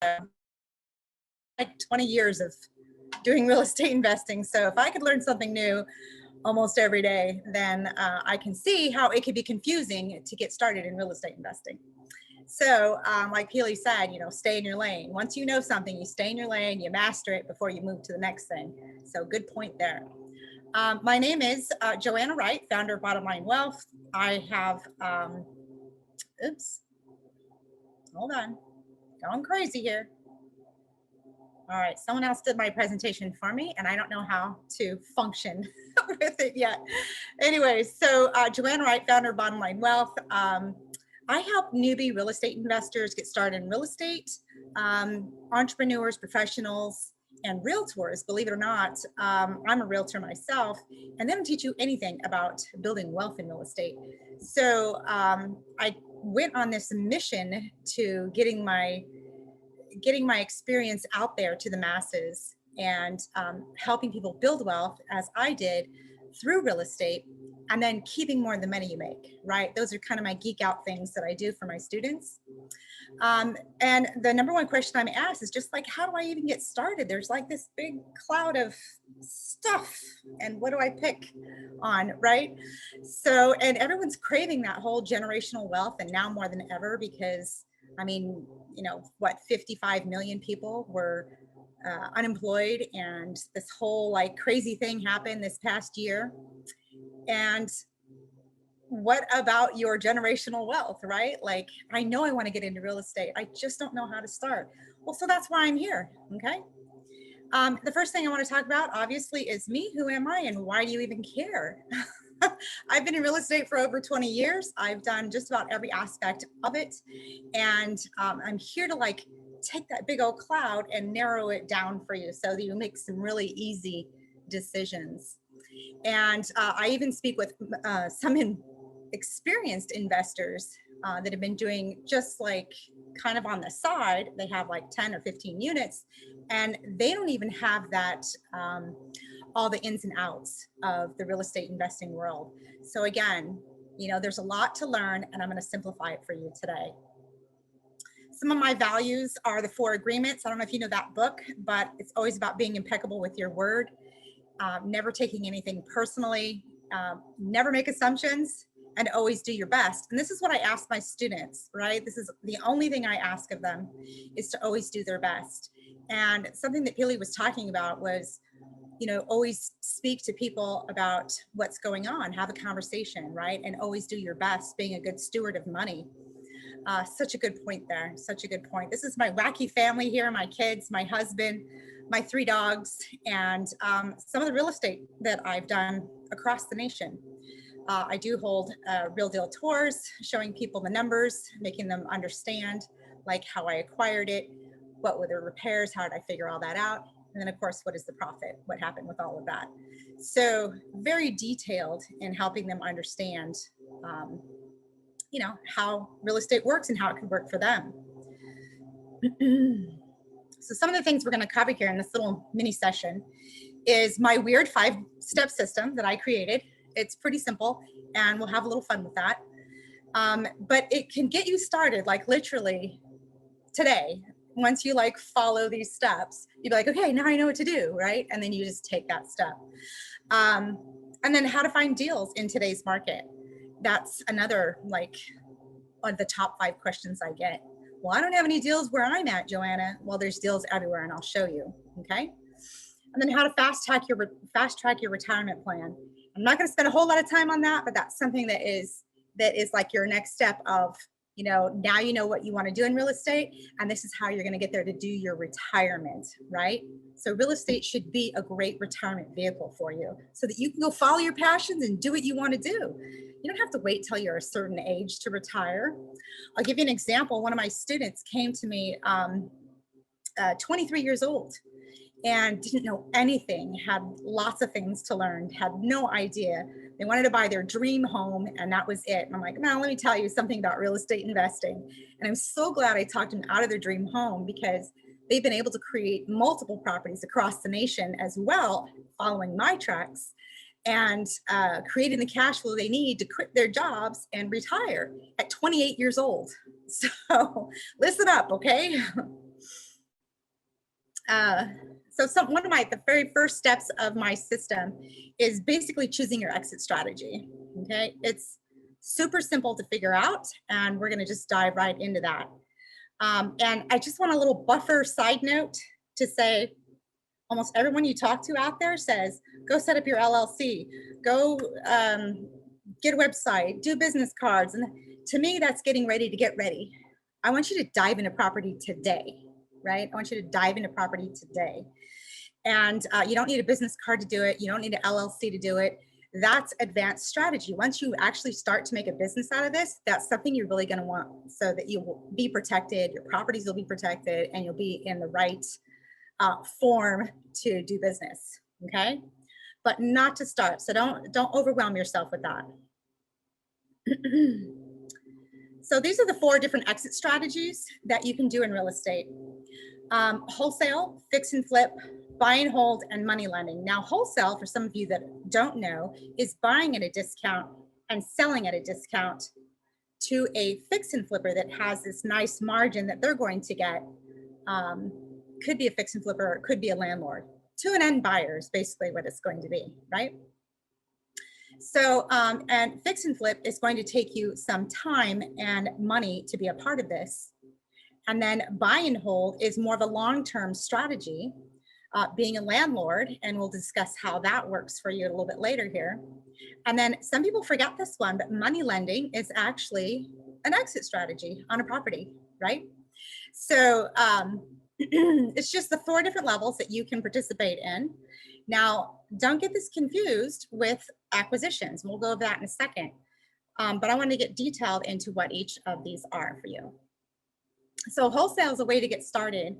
like 20 years of doing real estate investing. So if I could learn something new almost every day, then I can see how it could be confusing to get started in real estate investing. So like Peely said, stay in your lane. Once you know something, you stay in your lane, you master it before you move to the next thing. So good point there. My name is Joanna Wright, founder of Bottom Line Wealth. I have, oops, hold on, going crazy here. All right, someone else did my presentation for me, and I don't know how to function with it yet. Anyway, so Joanna Wright, founder of Bottom Line Wealth. I help newbie real estate investors get started in real estate, entrepreneurs, professionals, and realtors. Believe it or not, I'm a realtor myself, and they don't teach you anything about building wealth in real estate. So I went on this mission to getting my experience out there to the masses and helping people build wealth as I did through real estate, and then keeping more of the money you make, right? Those are kind of my geek out things that I do for my students. And the number one question I'm asked is just like, how do I even get started? There's like this big cloud of stuff, and what do I pick on, right? So, and everyone's craving that whole generational wealth, and now more than ever, because I mean, 55 million people were unemployed, and this whole like crazy thing happened this past year. And what about your generational wealth, right? Like, I know I want to get into real estate. I just don't know how to start. Well, so that's why I'm here. Okay. The first thing I want to talk about, obviously, is me. Who am I, and why do you even care? I've been in real estate for over 20 years. I've done just about every aspect of it. And I'm here to like take that big old cloud and narrow it down for you so that you make some really easy decisions. And I even speak with some experienced investors that have been doing just like kind of on the side. They have like 10 or 15 units, and they don't even have that all the ins and outs of the real estate investing world. So again, there's a lot to learn, and I'm going to simplify it for you today. Some of my values are the 4 agreements. I don't know if you know that book, but it's always about being impeccable with your word, never taking anything personally, never make assumptions, and always do your best. And this is what I ask my students, right? This is the only thing I ask of them, is to always do their best. And something that Peely was talking about was, always speak to people about what's going on, have a conversation, right? And always do your best, being a good steward of money. Such a good point there. Such a good point. This is my wacky family here, my kids, my husband, my 3 dogs, and some of the real estate that I've done across the nation. I do hold real deal tours, showing people the numbers, making them understand like how I acquired it, what were the repairs, how did I figure all that out? And then of course, what is the profit? What happened with all of that? So very detailed in helping them understand how real estate works and how it could work for them. So some of the things we're going to cover here in this little mini session is my weird 5-step system that I created. It's pretty simple, and we'll have a little fun with that. But it can get you started, like literally today. Once you like follow these steps, you'd be like, okay, now I know what to do, right? And then you just take that step. And then how to find deals in today's market. That's another like one of the top 5 questions I get. Well, I don't have any deals where I'm at, Joanna. Well, there's deals everywhere, and I'll show you. Okay. And then how to fast track your retirement plan. I'm not going to spend a whole lot of time on that, but that's something that is like your next step of, now you know what you want to do in real estate, and this is how you're going to get there to do your retirement, right? So real estate should be a great retirement vehicle for you so that you can go follow your passions and do what you want to do. You don't have to wait till you're a certain age to retire. I'll give you an example. One of my students came to me 23 years old and didn't know anything, had lots of things to learn, had no idea. They wanted to buy their dream home, and that was it. And I'm like, no, let me tell you something about real estate investing. And I'm so glad I talked them out of their dream home, because they've been able to create multiple properties across the nation as well, following my tracks, and creating the cash flow they need to quit their jobs and retire at 28 years old. So listen up, okay? One of the very first steps of my system is basically choosing your exit strategy. Okay, it's super simple to figure out, and we're going to just dive right into that. And I just want a little buffer side note to say, almost everyone you talk to out there says, go set up your LLC, go get a website, do business cards. And to me, that's getting ready to get ready. I want you to dive into property today, right? I want you to dive into property today. And you don't need a business card to do it. You don't need an LLC to do it. That's advanced strategy. Once you actually start to make a business out of this, that's something you're really going to want, so that you will be protected, your properties will be protected, and you'll be in the right form to do business. Okay, but not to start. So don't overwhelm yourself with that. So these are the 4 different exit strategies that you can do in real estate: wholesale, fix and flip, buy and hold, and money lending. Now, wholesale, for some of you that don't know, is buying at a discount and selling at a discount to a fix and flipper that has this nice margin that they're going to get. Could be a fix and flipper, or it could be a landlord. To an end buyer is basically what it's going to be, right? So, and fix and flip is going to take you some time and money to be a part of this. And then buy and hold is more of a long-term strategy, being a landlord, and we'll discuss how that works for you a little bit later here. And then some people forget this one, but money lending is actually an exit strategy on a property, right? So it's just the 4 different levels that you can participate in. Now, don't get this confused with acquisitions. We'll go over that in a second. But I want to get detailed into what each of these are for you. So wholesale is a way to get started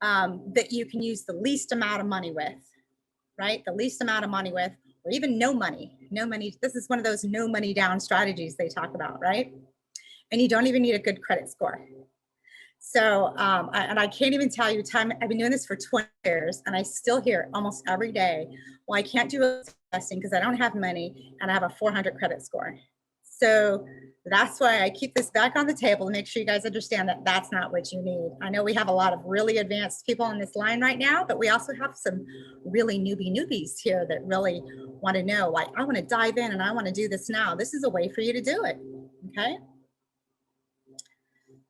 that you can use the least amount of money with, right? The least amount of money with, or even no money. No money. This is one of those no money down strategies they talk about, right? And you don't even need a good credit score. So, and I can't even tell you time, I've been doing this for 20 years, and I still hear almost every day, well, I can't do investing because I don't have money and I have a 400 credit score. So that's why I keep this back on the table to make sure you guys understand that that's not what you need. I know we have a lot of really advanced people on this line right now, but we also have some really newbies here that really want to know, like, I want to dive in and I want to do this now. This is a way for you to do it, okay?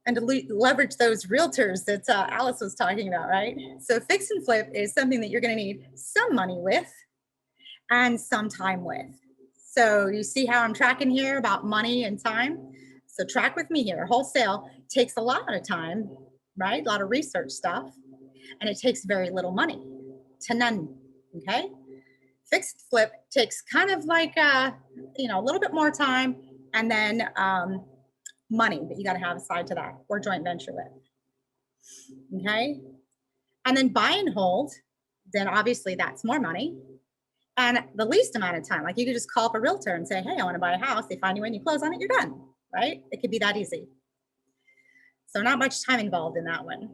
And to leverage those realtors that Alice was talking about, right? So fix and flip is something that you're going to need some money with and some time with. So you see how I'm tracking here about money and time? So track with me here. Wholesale takes a lot of time, right? A lot of research stuff, and it takes very little money to none, okay? Fix and flip takes kind of like, a little bit more time, and then money that you got to have aside to that, or joint venture with, okay? And then buy and hold, then obviously that's more money and the least amount of time. Like, you could just call up a realtor and say, hey, I want to buy a house. They find you when you close on it, you're done, right? It could be that easy. So not much time involved in that one.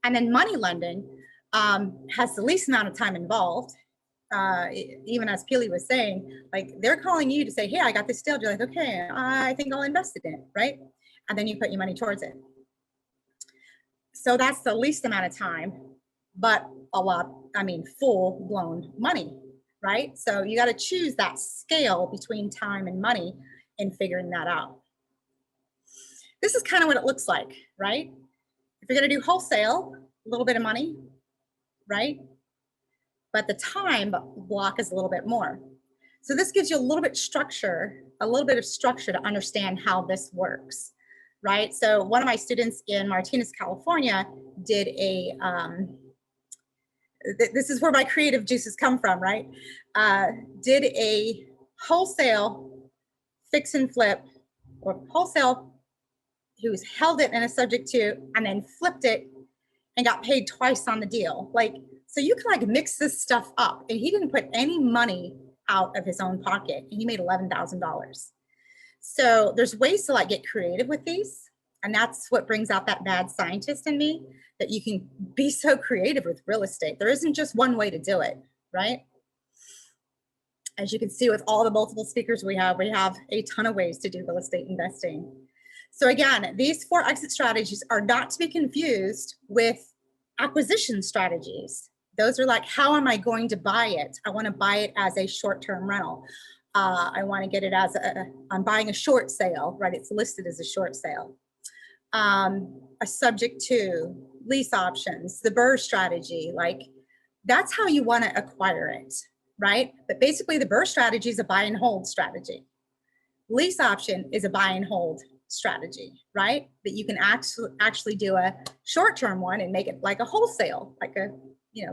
And then money lending has the least amount of time involved. Even as Peely was saying, like, they're calling you to say, hey, I got this deal. You're like, okay, I think I'll invest in it, right? And then you put your money towards it. So that's the least amount of time, but a lot, full blown money, right? So you got to choose that scale between time and money in figuring that out. This is kind of what it looks like, right? If you're going to do wholesale, a little bit of money, right? But the time block is a little bit more. So this gives you a little bit of structure to understand how this works, right? So one of my students in Martinez, California did a, this is where my creative juices come from, right? Did a wholesale fix and flip, or wholesale, who's held it in a subject to, and then flipped it and got paid twice on the deal. Like, so you can like mix this stuff up, and he didn't put any money out of his own pocket, and he made $11,000. So there's ways to like get creative with these. And that's what brings out that bad scientist in me, that you can be so creative with real estate. There isn't just one way to do it, right? As you can see with all the multiple speakers we have a ton of ways to do real estate investing. So again, these 4 exit strategies are not to be confused with Acquisition strategies. Those are like, how am I going to buy it? I want to buy it as a short-term rental. I want to get it as I'm buying a short sale, right? It's listed as a short sale. A subject to lease options, the BRRRR strategy, like that's how you want to acquire it, right? But basically the BRRRR strategy is a buy and hold strategy. Lease option is a buy and hold strategy, right? That you can actually do a short-term one and make it like a wholesale, like a,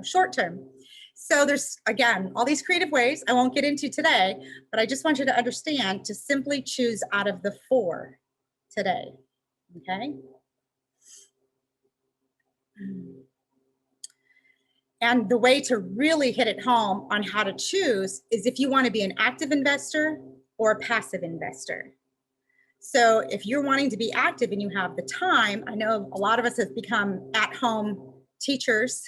short-term. So there's, again, all these creative ways I won't get into today, but I just want you to understand to simply choose out of the 4 today, okay? And the way to really hit it home on how to choose is if you want to be an active investor or a passive investor. So if you're wanting to be active and you have the time, I know a lot of us have become at-home teachers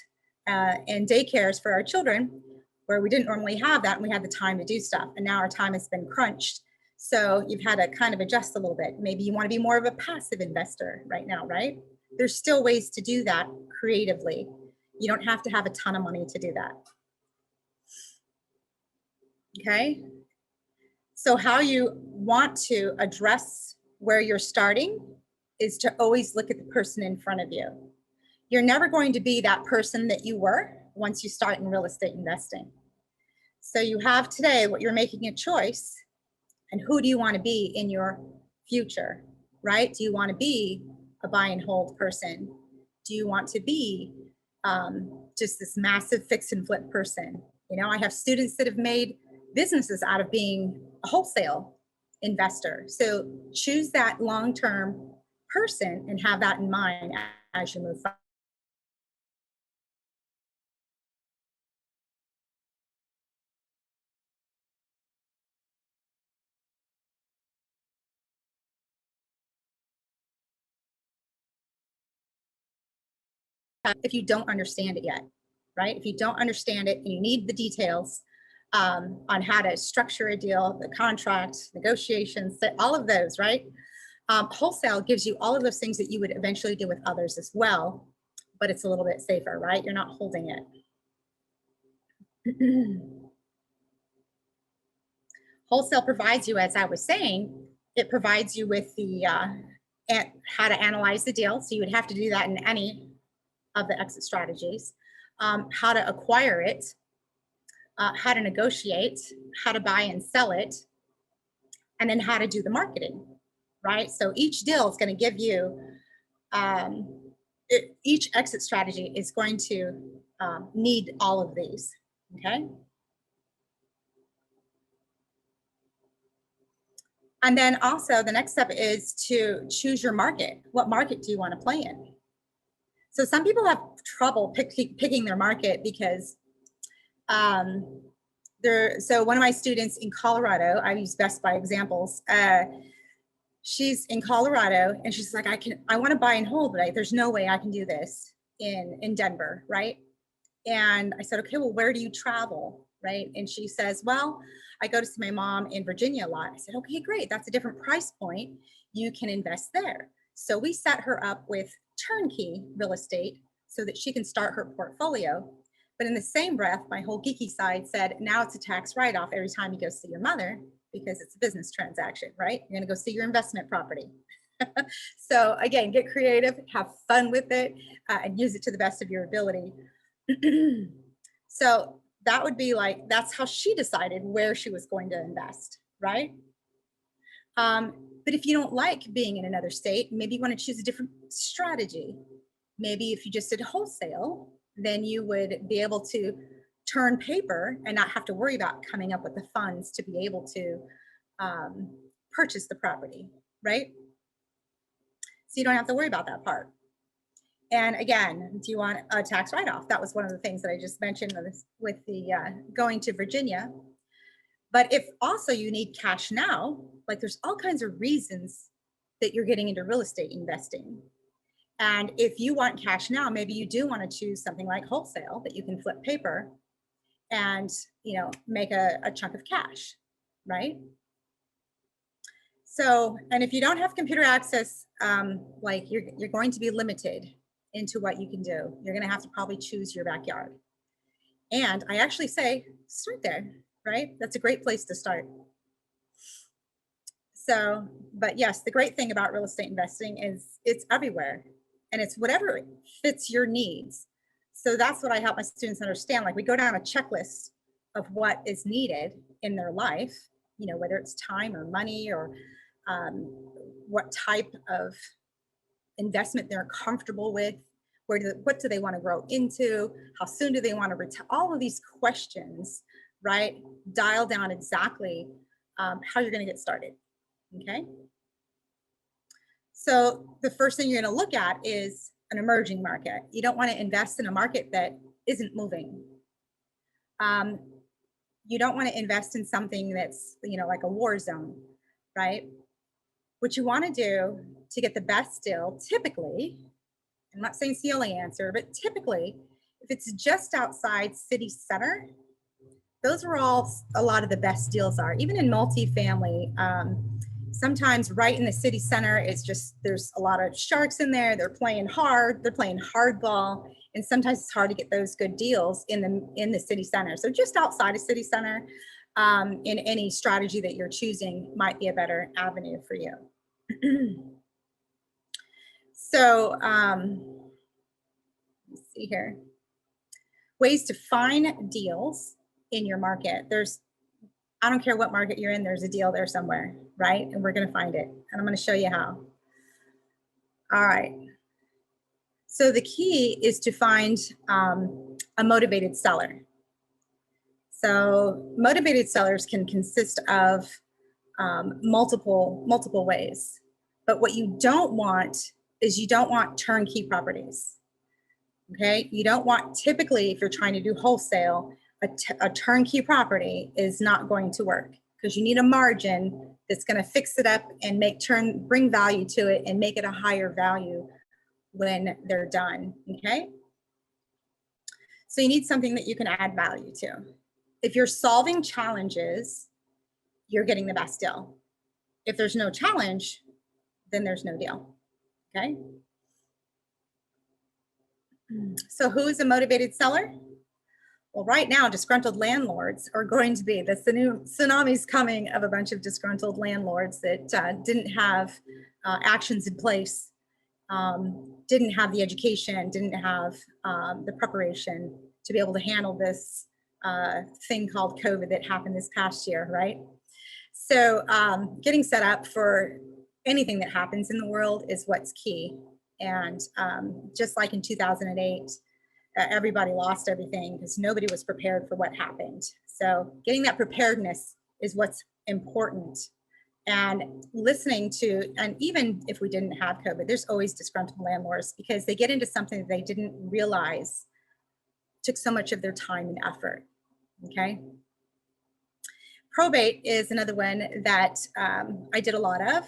and daycares for our children, where we didn't normally have that and we had the time to do stuff. And now our time has been crunched. So you've had to kind of adjust a little bit. Maybe you want to be more of a passive investor right now, right? There's still ways to do that creatively. You don't have to have a ton of money to do that. Okay. So how you want to address where you're starting is to always look at the person in front of you. You're never going to be that person that you were once you start in real estate investing. So you have today what you're making a choice, and who do you want to be in your future, right? Do you want to be a buy and hold person? Do you want to be just this massive fix and flip person? I have students that have made businesses out of being a wholesale investor. So choose that long-term person and have that in mind as you move forward. If you don't understand it yet, right? If you don't understand it and you need the details on how to structure a deal, the contract, negotiations, all of those, right? Wholesale gives you all of those things that you would eventually do with others as well, but it's a little bit safer, right? You're not holding it. Wholesale provides you, as I was saying, it provides you with the how to analyze the deal. So you would have to do that in any of the exit strategies, how to acquire it, how to negotiate, how to buy and sell it, and then how to do the marketing, right? So each deal is going to give you, each exit strategy is going to need all of these, okay? And then also the next step is to choose your market. What market do you want to play in? So some people have trouble picking their market because so one of my students in Colorado, I use Best Buy examples. She's in Colorado and she's like, I want to buy and hold, but there's no way I can do this in Denver, right? And I said, okay, well, where do you travel, right? And she says, well, I go to see my mom in Virginia a lot. I said, okay, great. That's a different price point. You can invest there. So we set her up with turnkey real estate so that she can start her portfolio. But in the same breath, my whole geeky side said, now it's a tax write-off every time you go see your mother because it's a business transaction, right? You're going to go see your investment property. So again, get creative, have fun with it, and use it to the best of your ability. So that would be like, that's how she decided where she was going to invest, right? But if you don't like being in another state, maybe you want to choose a different strategy. Maybe if you just did wholesale, then you would be able to turn paper and not have to worry about coming up with the funds to be able to purchase the property, right? So you don't have to worry about that part. And again, do you want a tax write-off? That was one of the things that I just mentioned with the going to Virginia. But if also you need cash now, like there's all kinds of reasons that you're getting into real estate investing. And if you want cash now, maybe you do want to choose something like wholesale that you can flip paper and, make a chunk of cash, right? So, and if you don't have computer access, like you're going to be limited into what you can do. You're going to have to probably choose your backyard. And I actually say start there, right? That's a great place to start. So, but yes, the great thing about real estate investing is it's everywhere and it's whatever fits your needs. So that's what I help my students understand. Like we go down a checklist of what is needed in their life, you know, whether it's time or money or um, what type of investment they're comfortable with, what do they want to grow into, how soon do they want to retire, all of these questions, right? Dial down exactly how you're going to get started. Okay. So the first thing you're going to look at is an emerging market. You don't want to invest in a market that isn't moving. You don't want to invest in something that's, you know, like a war zone, right? What you want to do to get the best deal, typically, I'm not saying it's the only answer, but typically, if it's just outside city center, those are all a lot of the best deals are. Even in multifamily, sometimes right in the city center, it's just there's a lot of sharks in there. They're playing hardball, and sometimes it's hard to get those good deals in the city center. So just outside of city center, in any strategy that you're choosing might be a better avenue for you. So let's see here. Ways to find deals in your market. I don't care what market you're in, there's a deal there somewhere, right? And we're going to find it. And I'm going to show you how. All right. So the key is to find a motivated seller. So motivated sellers can consist of multiple ways. But what you don't want is you don't want turnkey properties. Okay. You don't want, typically, if you're trying to do wholesale, a turnkey property is not going to work because you need a margin that's going to fix it up and bring value to it and make it a higher value when they're done. Okay. So you need something that you can add value to. If you're solving challenges, you're getting the best deal. If there's no challenge, then there's no deal. Okay. So who is a motivated seller? Well, right now, disgruntled landlords are going to be, the tsunami's coming of a bunch of disgruntled landlords that didn't have actions in place, didn't have the education, didn't have the preparation to be able to handle this thing called COVID that happened this past year, right? So getting set up for anything that happens in the world is what's key. And just like in 2008, everybody lost everything because nobody was prepared for what happened. So getting that preparedness is what's important. And listening to, and even if we didn't have COVID, there's always disgruntled landlords because they get into something that they didn't realize took so much of their time and effort. Okay. Probate is another one that I did a lot of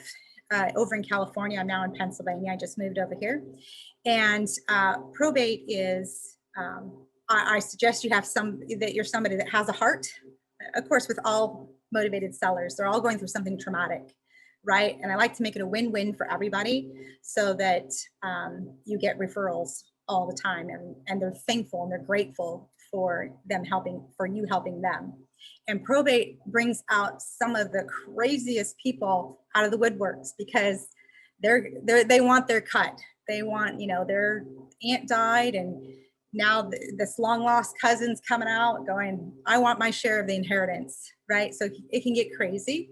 over in California. I'm now in Pennsylvania. I just moved over here. And probate is, I suggest you're somebody that has a heart. Of course, with all motivated sellers, they're all going through something traumatic, right? And I like to make it a win-win for everybody so that you get referrals all the time and they're thankful and they're grateful for you helping them. And probate brings out some of the craziest people out of the woodworks because they want their cut. They want, their aunt died and now this long lost cousin's coming out going, I want my share of the inheritance, right? So it can get crazy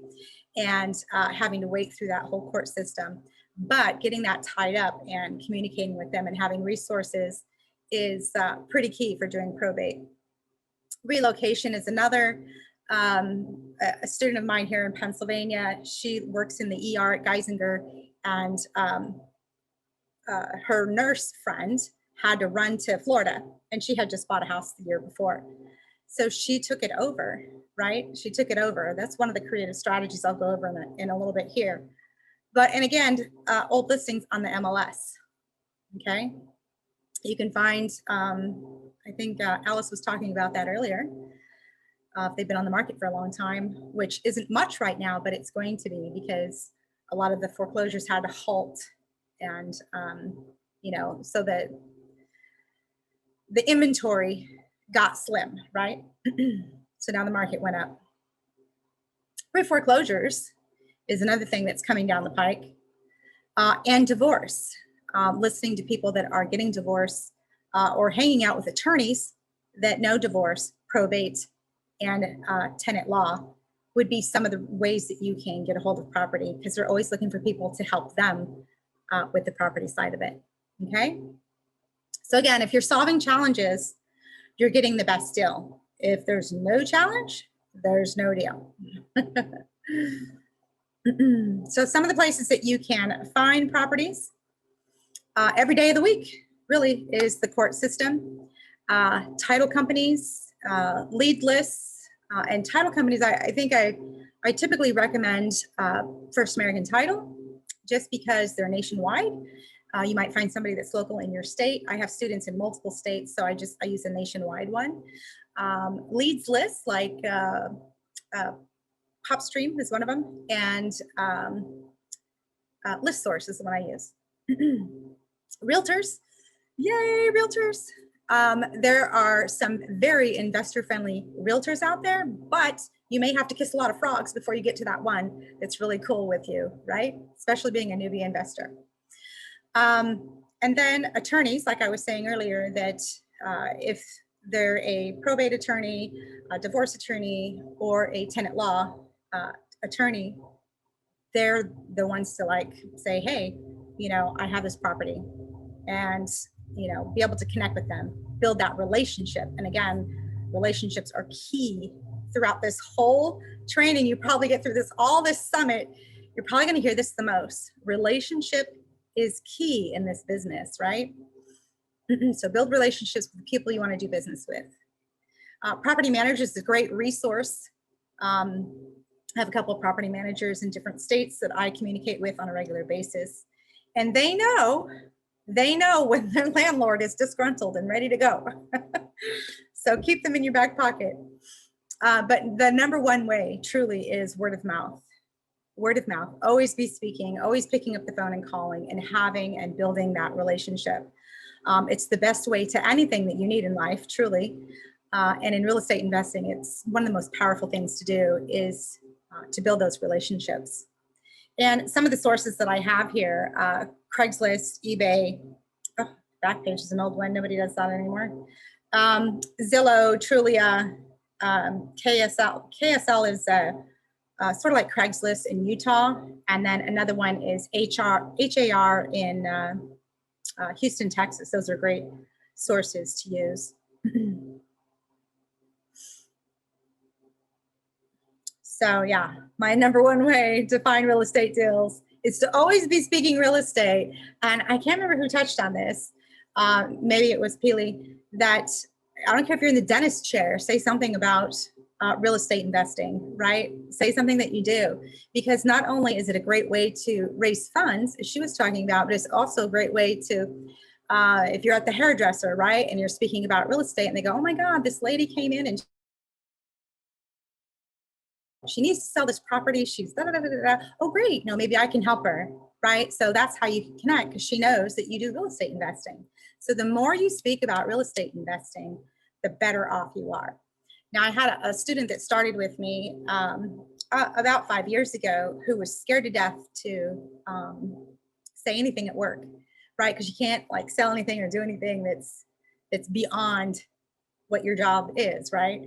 and having to wait through that whole court system. But getting that tied up and communicating with them and having resources is pretty key for doing probate. Relocation is another. A student of mine here in Pennsylvania, she works in the ER at Geisinger, and her nurse friend had to run to Florida, and she had just bought a house the year before. So she took it over, right? She took it over. That's one of the creative strategies I'll go over in a little bit here. And again, old listings on the MLS, okay? You can find, I think Alice was talking about that earlier. They've been on the market for a long time, which isn't much right now, but it's going to be because a lot of the foreclosures had to halt and you know, so that the inventory got slim, right? So now the market went up. Foreclosures is another thing that's coming down the pike, and divorce. Listening to people that are getting divorced, or hanging out with attorneys that know divorce, probate, and tenant law would be some of the ways that you can get a hold of property, because they're always looking for people to help them with the property side of it. Okay. So again, if you're solving challenges, you're getting the best deal. If there's no challenge, there's no deal. So some of the places that you can find properties every day of the week really is the court system, title companies, lead lists, and title companies. I think I typically recommend First American Title, just because they're nationwide. You might find somebody that's local in your state. I have students in multiple states, so I use a nationwide one. Leads lists like PopStream is one of them, and List Source is the one I use. Realtors, yay, realtors. There are some very investor-friendly realtors out there, but you may have to kiss a lot of frogs before you get to that one that's really cool with you, right? Especially being a newbie investor. And then attorneys, like I was saying earlier, that if they're a probate attorney, a divorce attorney, or a tenant law attorney, they're the ones to like say, hey, you know, I have this property, and, you know, be able to connect with them, build that relationship. And again, relationships are key throughout this whole training. You probably get through all this summit, you're probably going to hear this the most. Relationship is key in this business, right? So build relationships with the people you want to do business with. Property managers is a great resource. I have a couple of property managers in different states that I communicate with on a regular basis, and they know when their landlord is disgruntled and ready to go. So keep them in your back pocket. But the number one way truly is word of mouth. Word of mouth. Always be speaking, always picking up the phone and calling and having and building that relationship. It's the best way to anything that you need in life, truly. And in real estate investing, it's one of the most powerful things to do is to build those relationships. And some of the sources that I have here, Craigslist, eBay, Backpage is an old one, nobody does that anymore. Zillow, Trulia, KSL. KSL is sort of like Craigslist in Utah. And then another one is HAR in Houston, Texas. Those are great sources to use. So yeah, my number one way to find real estate deals is to always be speaking real estate. And I can't remember who touched on this. Maybe it was Peely, that I don't care if you're in the dentist chair, say something about real estate investing, right? Say something that you do, because not only is it a great way to raise funds, as she was talking about, but it's also a great way to, if you're at the hairdresser, right? And you're speaking about real estate and they go, oh my God, this lady came in and she needs to sell this property. She's da, da, da, da, da. Oh, great. No, maybe I can help her, right? So that's how you can connect, because she knows that you do real estate investing. So the more you speak about real estate investing, the better off you are. Now, I had a student that started with me about 5 years ago who was scared to death to say anything at work, right? Because you can't like sell anything or do anything that's beyond what your job is, right?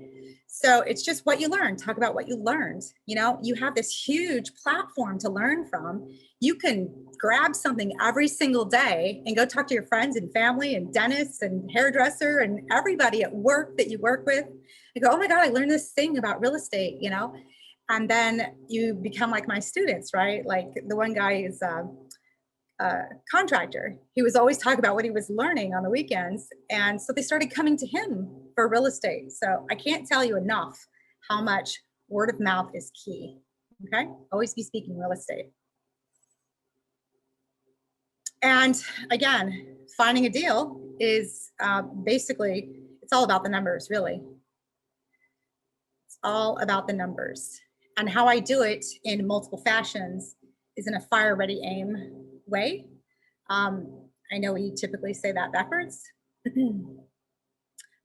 So it's just what you learn. Talk about what you learned. You know, you have this huge platform to learn from. You can grab something every single day and go talk to your friends and family and dentists and hairdresser and everybody at work that you work with. You go, oh my God, I learned this thing about real estate, you know? And then you become like my students, right? Like the one guy is a contractor. He was always talking about what he was learning on the weekends. And so they started coming to him for real estate. So I can't tell you enough how much word of mouth is key. Okay. Always be speaking real estate. And again, finding a deal is basically, it's all about the numbers, really. It's all about the numbers. And how I do it in multiple fashions is in a fire ready aim way. I know we typically say that backwards.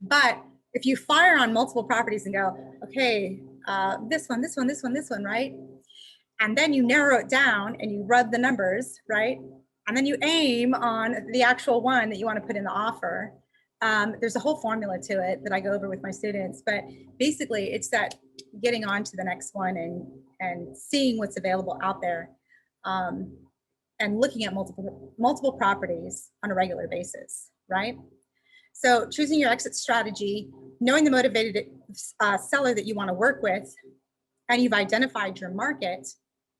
But if you fire on multiple properties and go, okay, this one, this one, this one, this one, right? And then you narrow it down and you rub the numbers, right? And then you aim on the actual one that you want to put in the offer. There's a whole formula to it that I go over with my students, but basically it's that getting on to the next one and seeing what's available out there, and looking at multiple properties on a regular basis, right? So choosing your exit strategy, knowing the motivated seller that you want to work with, and you've identified your market,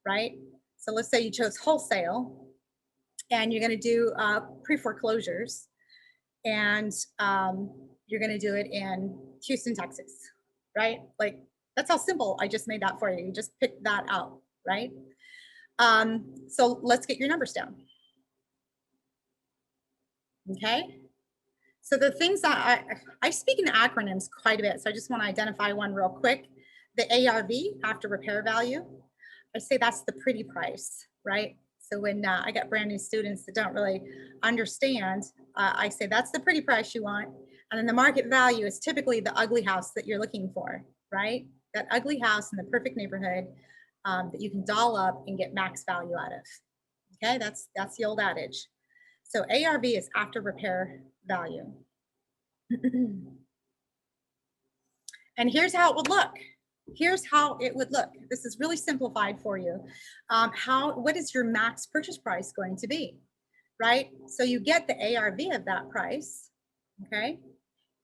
right? So let's say you chose wholesale and you're going to do pre-foreclosures, and you're going to do it in Houston, Texas, right? Like, that's how simple I just made that for you. You just pick that out, right? So let's get your numbers down. Okay. So the things that I speak in acronyms quite a bit, so I just want to identify one real quick. The ARV, after repair value, I say that's the pretty price, right? So when I got brand new students that don't really understand, I say that's the pretty price you want. And then the market value is typically the ugly house that you're looking for, right? That ugly house in the perfect neighborhood that you can doll up and get max value out of. Okay, that's the old adage. So ARV is after repair value. And here's how it would look. Here's how it would look. This is really simplified for you. What is your max purchase price going to be, right? So you get the ARV of that price, okay?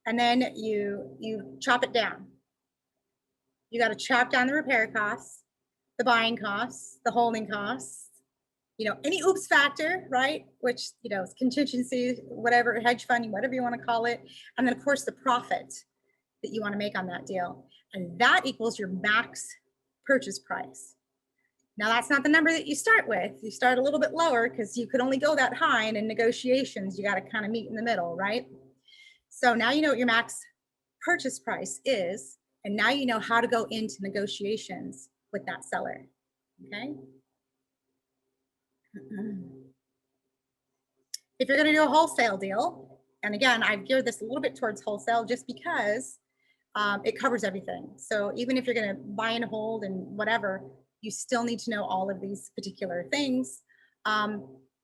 And then you chop it down. You got to chop down the repair costs, the buying costs, the holding costs, any oops factor, right? Which, is contingency, whatever, hedge funding, whatever you want to call it. And then of course the profit that you want to make on that deal. And that equals your max purchase price. Now that's not the number that you start with. You start a little bit lower because you could only go that high, and in negotiations, you got to kind of meet in the middle, right? So now you know what your max purchase price is, and now you know how to go into negotiations with that seller, okay? If you're going to do a wholesale deal, and again, I've geared this a little bit towards wholesale just because it covers everything. So even if you're going to buy and hold and whatever, you still need to know all of these particular things.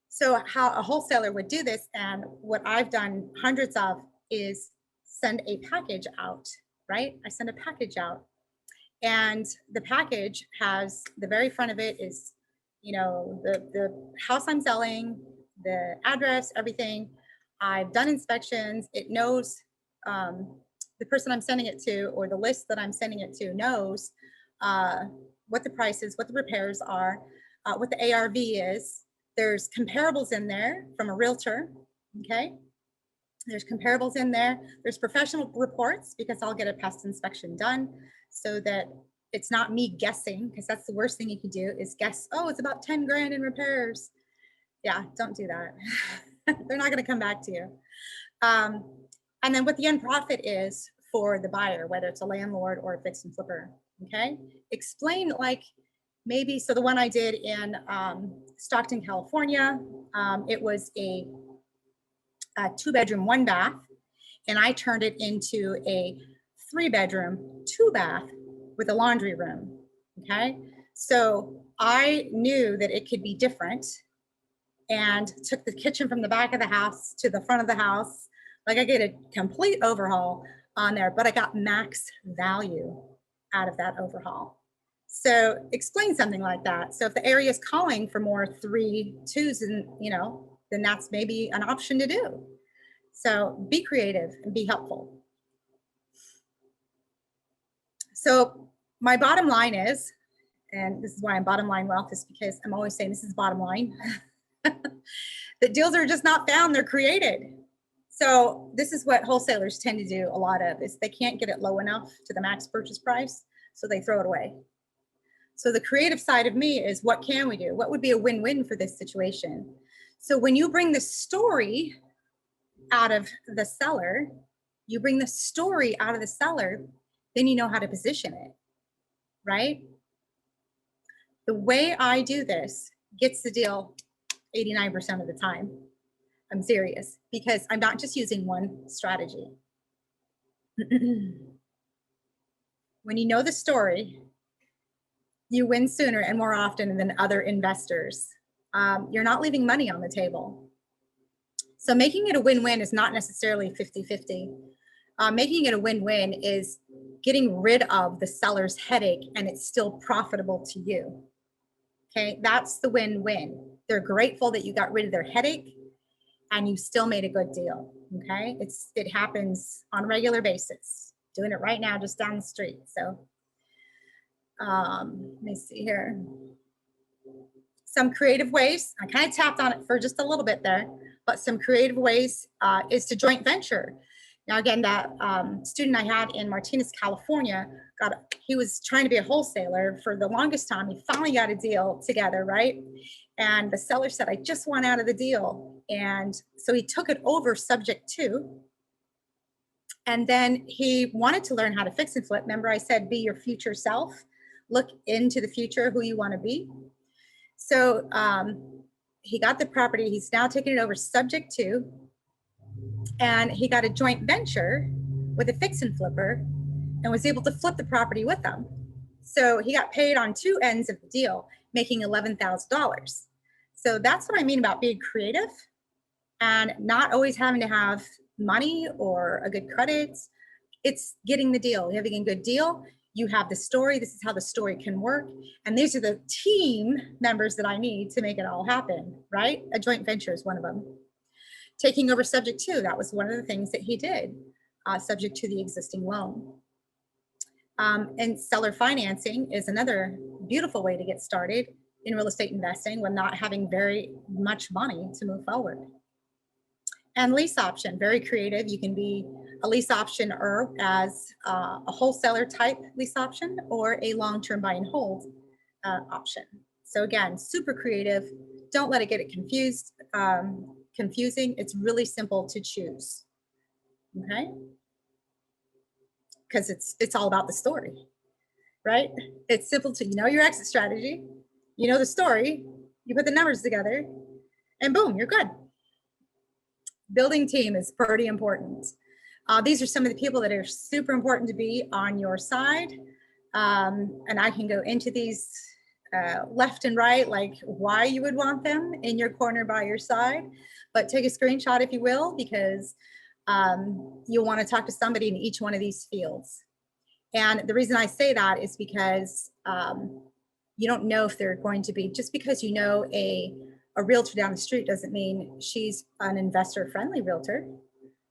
So how a wholesaler would do this, and what I've done hundreds of, is send a package out, right? I send a package out, and the package has, the very front of it is, the house I'm selling, the address, everything. I've done inspections. It knows, the person I'm sending it to, or the list that I'm sending it to, knows what the price is, what the repairs are, what the ARV is. There's comparables in there from a realtor, okay? There's comparables in there. There's professional reports, because I'll get a pest inspection done so that it's not me guessing, because that's the worst thing you can do, is guess, oh, it's about 10 grand in repairs. Yeah, don't do that. They're not going to come back to you. And then what the end profit is for the buyer, whether it's a landlord or a fix and flipper, okay? Explain, like, maybe, so the one I did in Stockton, California, it was a 2-bedroom, 1-bath, and I turned it into a 3-bedroom, 2-bath with a laundry room, okay? So I knew that it could be different, and took the kitchen from the back of the house to the front of the house. Like, I get a complete overhaul on there, but I got max value out of that overhaul. So explain something like that. So if the area is calling for more 3-2s, and then that's maybe an option to do. So be creative and be helpful. So my bottom line is, and this is why I'm bottom line wealth, is because I'm always saying this is bottom line, that deals are just not found, they're created. So this is what wholesalers tend to do a lot of, is they can't get it low enough to the max purchase price, so they throw it away. So the creative side of me is, what can we do? What would be a win-win for this situation? So when you bring the story out of the seller, then you know how to position it, right? The way I do this gets the deal 89% of the time. I'm serious, because I'm not just using one strategy. When you know the story, you win sooner and more often than other investors. You're not leaving money on the table. So making it a win-win is not necessarily 50-50. Making it a win-win is getting rid of the seller's headache and it's still profitable to you. Okay, that's the win-win. They're grateful that you got rid of their headache and you still made a good deal. Okay, it happens on a regular basis. Doing it right now, just down the street. So let me see here. Some creative ways, I kind of tapped on it for just a little bit there, but some creative ways is to joint venture. Now, again, that student I had in Martinez, California, he was trying to be a wholesaler for the longest time. He finally got a deal together, right? And the seller said, I just want out of the deal. And so he took it over subject to. And then he wanted to learn how to fix and flip. Remember, I said, be your future self. Look into the future, who you want to be. So he got the property. He's now taking it over subject to. And he got a joint venture with a fix and flipper and was able to flip the property with them. So he got paid on two ends of the deal, making $11,000. So that's what I mean about being creative and not always having to have money or a good credit. It's getting the deal, having a good deal. You have the story. This is how the story can work. And these are the team members that I need to make it all happen, right? A joint venture is one of them. Taking over subject to, that was one of the things that he did, subject to the existing loan. And seller financing is another beautiful way to get started in real estate investing when not having very much money to move forward. And lease option, very creative. You can be a lease option or as a wholesaler type lease option or a long-term buy and hold option. So again, super creative. Don't let it get it confusing. It's really simple to choose. Okay? Because it's all about the story, right? It's simple to, you know, your exit strategy, you know the story, you put the numbers together, and boom, you're good. Building team is pretty important. These are some of the people that are super important to be on your side. And I can go into these left and right, like why you would want them in your corner by your side. But take a screenshot if you will, because you'll want to talk to somebody in each one of these fields. And the reason I say that is because you don't know if they're going to be, just because you know a realtor down the street doesn't mean she's an investor-friendly realtor,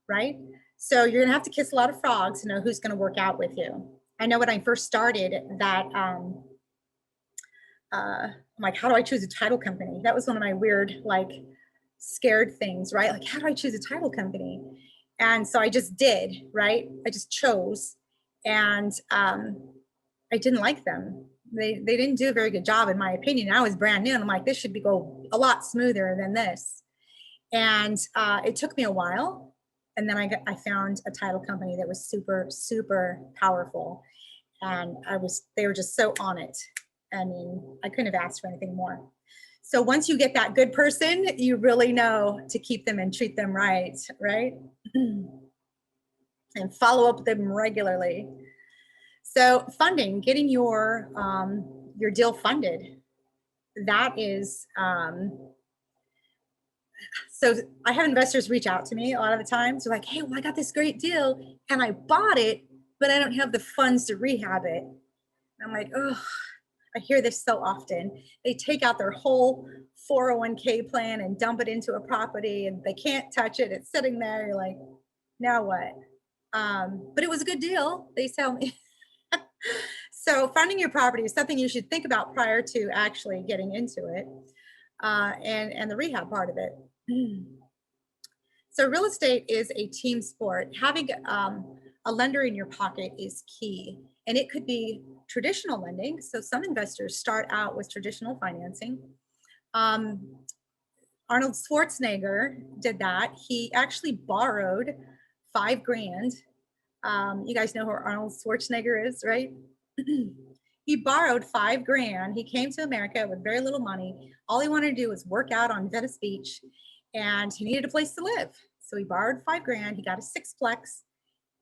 right? So you're gonna have to kiss a lot of frogs to know who's gonna work out with you. I know when I first started that, I'm like, how do I choose a title company? That was one of my weird, like, scared things, right? Like, how do I choose a title company? And so I just did, right? I just chose, and I didn't like them. They didn't do a very good job, in my opinion. I was brand new, and I'm like, this should go a lot smoother than this. And it took me a while, and then I found a title company that was super, super powerful, and they were just so on it. I mean, I couldn't have asked for anything more. So once you get that good person, you really know to keep them and treat them right, right? And follow up with them regularly. So funding, getting your deal funded, that is, so I have investors reach out to me a lot of the times. They're like, hey, well, I got this great deal and I bought it, but I don't have the funds to rehab it. And I'm like, oh, I hear this so often. They take out their whole 401k plan and dump it into a property and they can't touch it. It's sitting there. You're like, now what? But it was a good deal, they tell me. So funding your property is something you should think about prior to actually getting into it, and the rehab part of it. So real estate is a team sport. Having a lender in your pocket is key, and it could be traditional lending. So some investors start out with traditional financing. Arnold Schwarzenegger did that. He actually borrowed $5,000. You guys know who Arnold Schwarzenegger is, right? He borrowed $5,000. He came to America with very little money. All he wanted to do was work out on Venice Beach. and he needed a place to live. So he borrowed $5,000. He got a sixplex.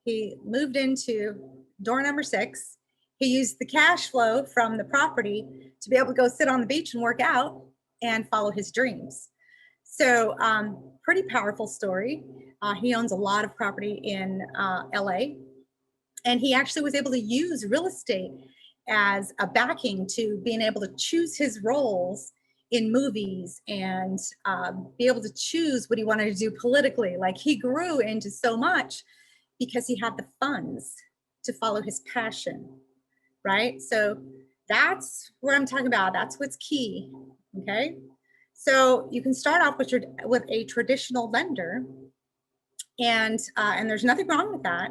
He moved into door number 6. He used the cash flow from the property to be able to go sit on the beach and work out and follow his dreams. So pretty powerful story. He owns a lot of property in LA, and he actually was able to use real estate as a backing to being able to choose his roles in movies and be able to choose what he wanted to do politically. Like, he grew into so much because he had the funds to follow his passion, right? So that's what I'm talking about. That's what's key, okay? So you can start off with a traditional lender, and there's nothing wrong with that,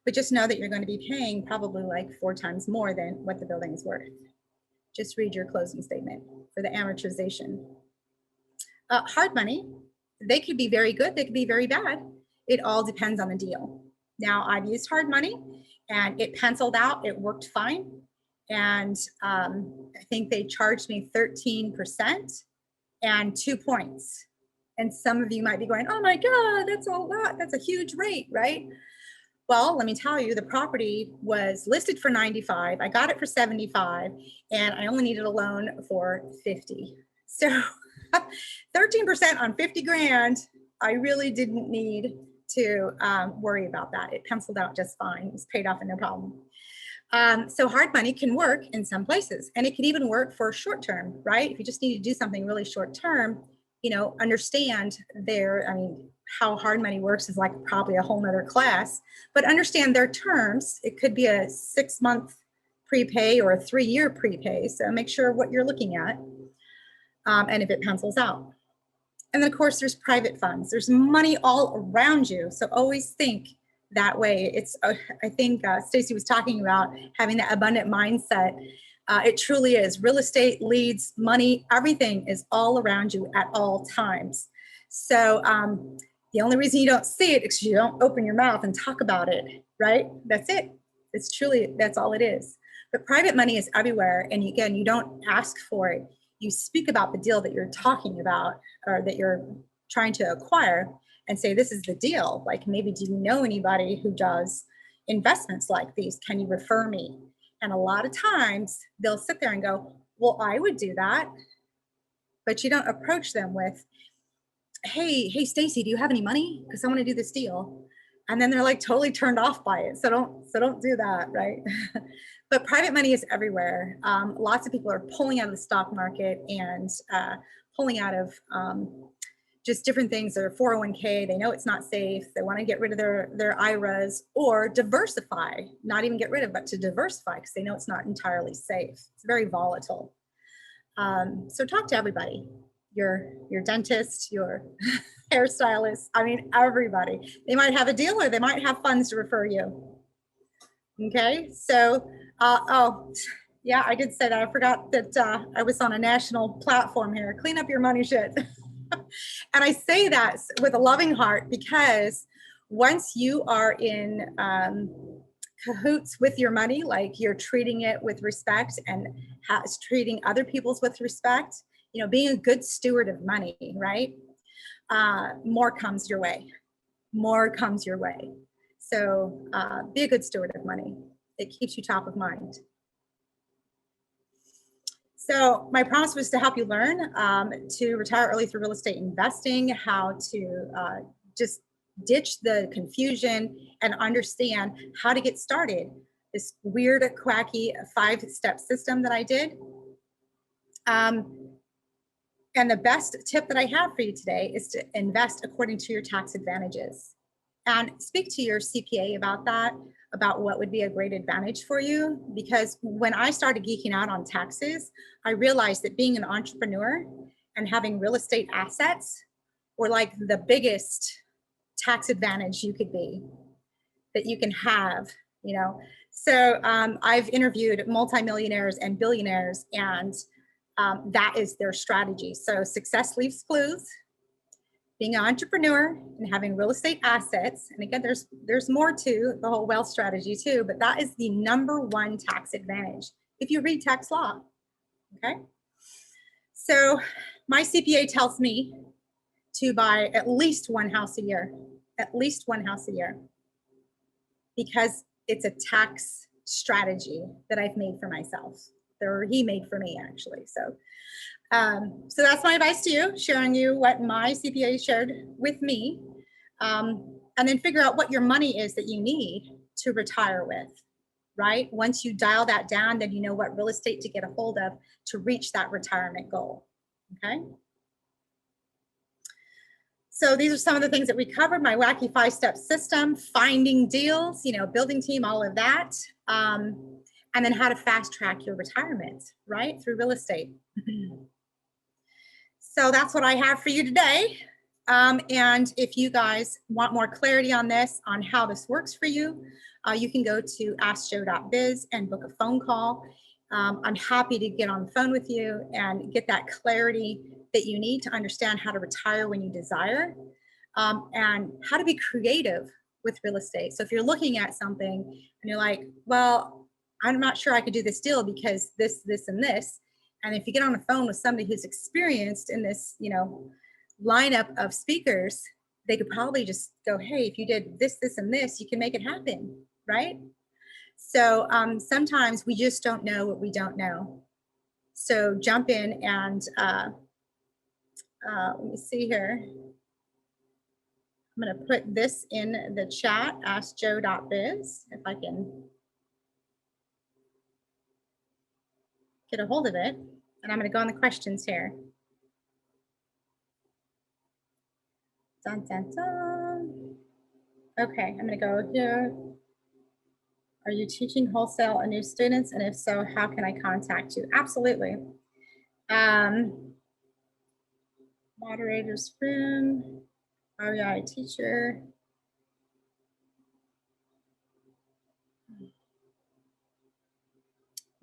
but just know that you're going to be paying probably like 4 times more than what the building is worth. Just read your closing statement for the amortization. Hard money, they could be very good, they could be very bad. It all depends on the deal. Now, I've used hard money and it penciled out, it worked fine. And I think they charged me 13% and 2 points. And some of you might be going, oh my God, that's a lot, that's a huge rate, right? Well, let me tell you, the property was listed for 95. I got it for 75, and I only needed a loan for 50. So 13% on 50 grand, I really didn't need to worry about that. It penciled out just fine. It was paid off and no problem. So hard money can work in some places, and it can even work for short term, right? If you just need to do something really short term, you know, understand how hard money works is like probably a whole nother class, but understand their terms. It could be a 6-month prepay or a 3-year prepay. So make sure what you're looking at, and if it pencils out. And then of course there's private funds. There's money all around you. So always think that way. It's, I think Stacy was talking about having that abundant mindset. It truly is. Real estate leads, money, everything is all around you at all times. So the only reason you don't see it is because you don't open your mouth and talk about it, right? That's it. It's truly, that's all it is. But private money is everywhere. And again, you don't ask for it. You speak about the deal that you're talking about or that you're trying to acquire and say, this is the deal. Like, maybe do you know anybody who does investments like these? Can you refer me? And a lot of times they'll sit there and go, well, I would do that. But you don't approach them with, hey, Stacy, do you have any money? Because I want to do this deal. And then they're like totally turned off by it. So don't do that, right? But private money is everywhere. Lots of people are pulling out of the stock market and pulling out of just different things. Their 401k, they know it's not safe. They want to get rid of their IRAs or diversify, not even get rid of, but to diversify because they know it's not entirely safe. It's very volatile. So talk to everybody, your dentist, your hairstylist, everybody. They might have a deal or they might have funds to refer you. Okay, so, oh, yeah, I did say that. I forgot that I was on a national platform here. Clean up your money shit. And I say that with a loving heart because once you are in cahoots with your money, like you're treating it with respect and treating other people's with respect, you know, being a good steward of money, right? More comes your way. More comes your way. So be a good steward of money. It keeps you top of mind. So my promise was to help you learn to retire early through real estate investing, how to just ditch the confusion and understand how to get started. This weird, quacky 5-step system that I did. And the best tip that I have for you today is to invest according to your tax advantages. And speak to your CPA about that, about what would be a great advantage for you. Because when I started geeking out on taxes, I realized that being an entrepreneur and having real estate assets were like the biggest tax advantage you could be, that you can have, you know. So I've interviewed multimillionaires and billionaires, and that is their strategy. So success leaves clues. Being an entrepreneur and having real estate assets, and again, there's more to the whole wealth strategy too, but that is the #1 tax advantage if you read tax law, okay? So my CPA tells me to buy at least one house a year, at least one house a year, because it's a tax strategy that I've made for myself, or he made for me actually. So that's my advice to you, sharing you what my CPA shared with me, and then figure out what your money is that you need to retire with, right? Once you dial that down, then you know what real estate to get a hold of to reach that retirement goal, okay? So these are some of the things that we covered: my wacky 5-step system, finding deals, building team, all of that. And then how to fast track your retirement, right? Through real estate. So that's what I have for you today. And if you guys want more clarity on this, on how this works for you, you can go to askjoe.biz and book a phone call. I'm happy to get on the phone with you and get that clarity that you need to understand how to retire when you desire, and how to be creative with real estate. So if you're looking at something and you're like, well, I'm not sure I could do this deal because this, and this. And if you get on the phone with somebody who's experienced in this, lineup of speakers, they could probably just go, hey, if you did this, and this, you can make it happen, right? So sometimes we just don't know what we don't know. So jump in and let me see here. I'm going to put this in the chat, askjoe.biz, if I can get a hold of it. And I'm going to go on the questions here. Dun, dun, dun. Okay, I'm going to go here. Are you teaching wholesale and new students? And if so, how can I contact you? Absolutely. Moderator's room, REI teacher.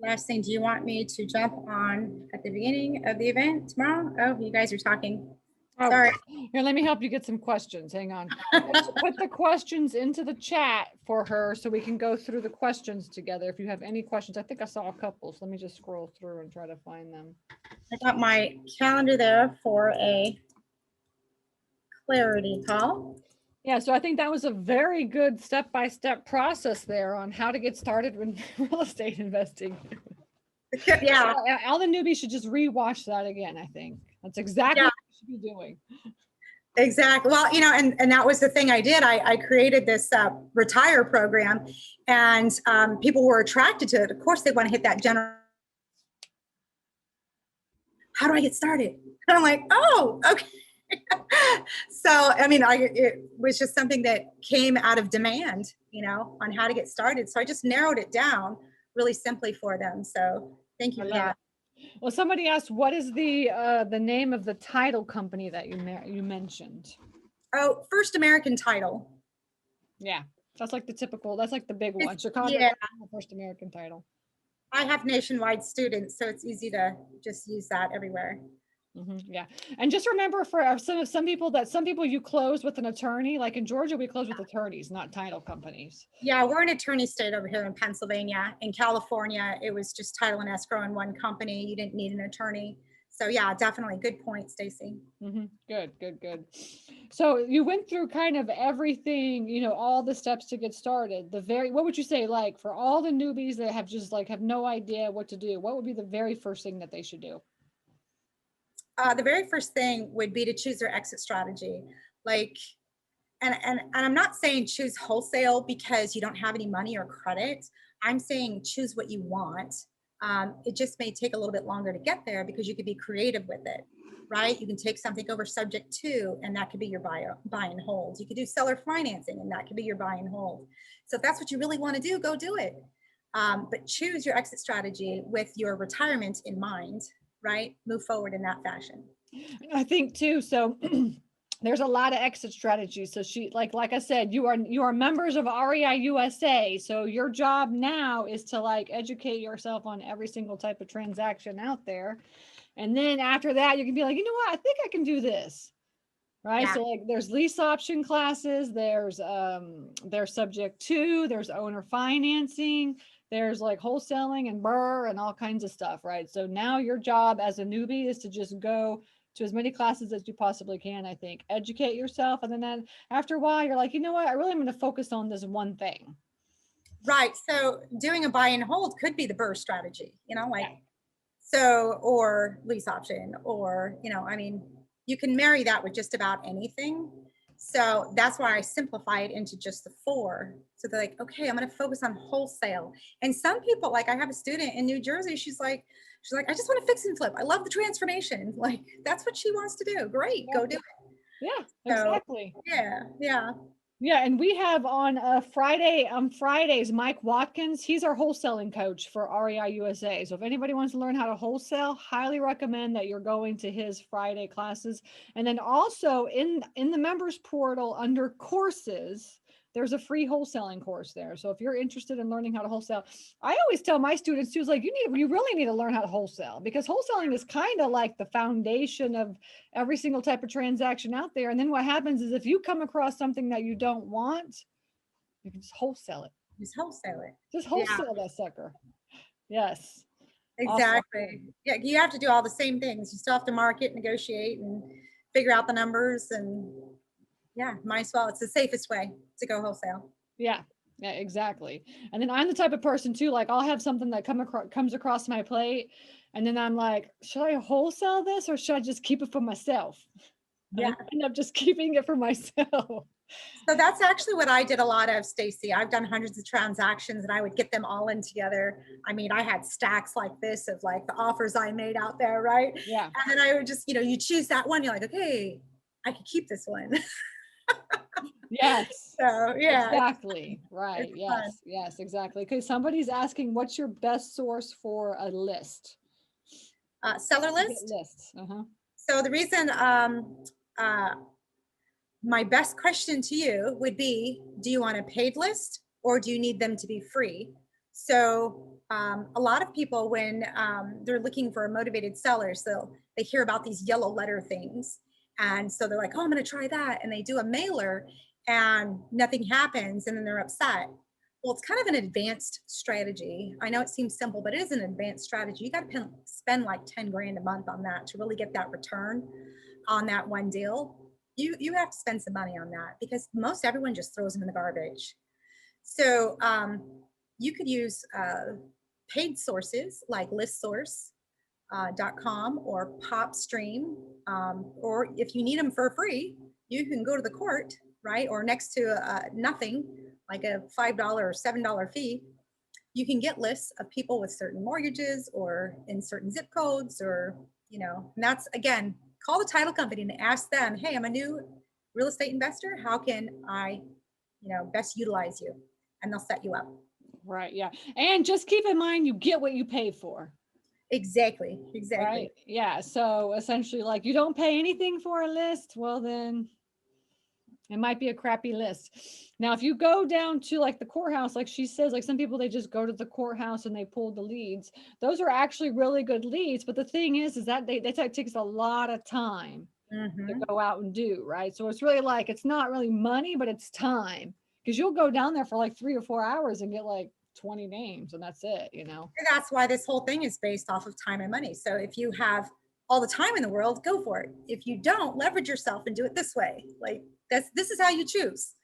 Last thing, do you want me to jump on at the beginning of the event tomorrow? Oh, you guys are talking. Oh, sorry. Here, let me help you get some questions. Hang on. Put the questions into the chat for her so we can go through the questions together. If you have any questions, I think I saw a couple. So let me just scroll through and try to find them. I got my calendar there for a clarity call. Yeah, so I think that was a very good step-by-step process there on how to get started with real estate investing. Yeah. So, all the newbies should just rewatch that again, I think. That's exactly what you should be doing. Exactly. Well, and that was the thing I did. I created this retire program, and people were attracted to it. Of course, they want to hit that general. How do I get started? And I'm like, oh, okay. So, I mean, it was just something that came out of demand, on how to get started. So I just narrowed it down really simply for them. So thank you for that. Well, somebody asked, what is the name of the title company that you mentioned? Oh, First American Title. Yeah, that's like the typical, that's like the big one. Chicago, First American Title. I have nationwide students, so it's easy to just use that everywhere. Yeah, and just remember for some people you close with an attorney. Like in Georgia, we close with attorneys, not title companies. Yeah, we're an attorney state over here in Pennsylvania. In California, it was just title and escrow in one company. You didn't need an attorney. So yeah, definitely. Good point, Stacy. Good. So you went through kind of everything, all the steps to get started. What would you say, like for all the newbies that have just have no idea what to do, what would be the very first thing that they should do? The very first thing would be to choose their exit strategy. And I'm not saying choose wholesale because you don't have any money or credit. I'm saying choose what you want. It just may take a little bit longer to get there because you could be creative with it, right? You can take something over subject to, and that could be your buy and hold. You could do seller financing, and that could be your buy and hold. So if that's what you really want to do, go do it. But choose your exit strategy with your retirement in mind, right? Move forward in that fashion. I think too. So there's a lot of exit strategies. So like I said, you are members of REI USA. So your job now is to educate yourself on every single type of transaction out there. And then after that, you can be like, you know what, I think I can do this. Right. Yeah. So there's lease option classes, there's subject to, there's owner financing, there's wholesaling and all kinds of stuff. Right. So now your job as a newbie is to just go to as many classes as you possibly can, I think. Educate yourself. And then after a while, you're like, you know what? I really am going to focus on this one thing. Right. So doing a buy and hold could be the burst strategy, like, Yeah. so, or lease option, or, I mean, you can marry that with just about anything. So that's why I simplify it into just the four. So they're like, okay, I'm going to focus on wholesale. And some people, like I have a student in New Jersey, she's like, I just want to fix and flip. I love the transformation. Like, that's what she wants to do. Great. Yeah. Go do it. Yeah, So exactly. yeah. Yeah. Yeah, and we have on Fridays, Mike Watkins. He's our wholesaling coach for REI USA. So if anybody wants to learn how to wholesale, highly recommend that you're going to his Friday classes. And then also in the members portal under courses, there's a free wholesaling course there. So if you're interested in learning how to wholesale, I always tell my students too, is like, you really need to learn how to wholesale, because wholesaling is kind of like the foundation of every single type of transaction out there. And then what happens is if you come across something that you don't want, you can just wholesale it. Just wholesale it. Just Yeah. wholesale that sucker. Yes. Exactly. Awesome. Yeah, you have to do all the same things. You still have to market, negotiate, and figure out the numbers. And yeah, might as well. It's the safest way to go wholesale. Yeah. Yeah, exactly. And then I'm the type of person too, like I'll have something that comes across my plate, and then I'm like, should I wholesale this or should I just keep it for myself? And Yeah. I end up just keeping it for myself. So that's actually what I did a lot of, Stacy. I've done hundreds of transactions and I would get them all in together. I mean, I had stacks like this of like the offers I made out there, right? Yeah. And then I would just, you choose that one. You're like, okay, I could keep this one. Yes. So yeah. Exactly. Right. It's Yes. fun. Yes, exactly. Okay. Somebody's asking, what's your best source for a list? Seller Get list. lists. Uh-huh. So the reason my best question to you would be, do you want a paid list or do you need them to be free? So a lot of people, when they're looking for motivated sellers, they hear about these yellow letter things. And so they're like, oh, I'm going to try that. And they do a mailer and nothing happens. And then they're upset. Well, it's kind of an advanced strategy. I know it seems simple, but it is an advanced strategy. You got to spend like 10 grand a month on that to really get that return on that one deal. You have to spend some money on that because most everyone just throws them in the garbage. So you could use paid sources like listsource.com or PopStream, or if you need them for free, you can go to the court, right? Or next to nothing, like a $5 or $7 fee. You can get lists of people with certain mortgages or in certain zip codes, or, and that's, again, call the title company and ask them, hey, I'm a new real estate investor. How can I, best utilize you? And they'll set you up. Right. Yeah. And just keep in mind, you get what you pay for. Exactly. Right. Yeah. So essentially, like, you don't pay anything for a list, well, then it might be a crappy list. Now, if you go down to like the courthouse, like she says, like some people, they just go to the courthouse and they pull the leads. Those are actually really good leads. But the thing is that that takes a lot of time to go out and do, right? So it's really like, it's not really money, but it's time, because you'll go down there for like 3 or 4 hours and get like 20 names and that's it, And that's why this whole thing is based off of time and money. So if you have all the time in the world, go for it. If you don't, leverage yourself and do it this way. Like this is how you choose,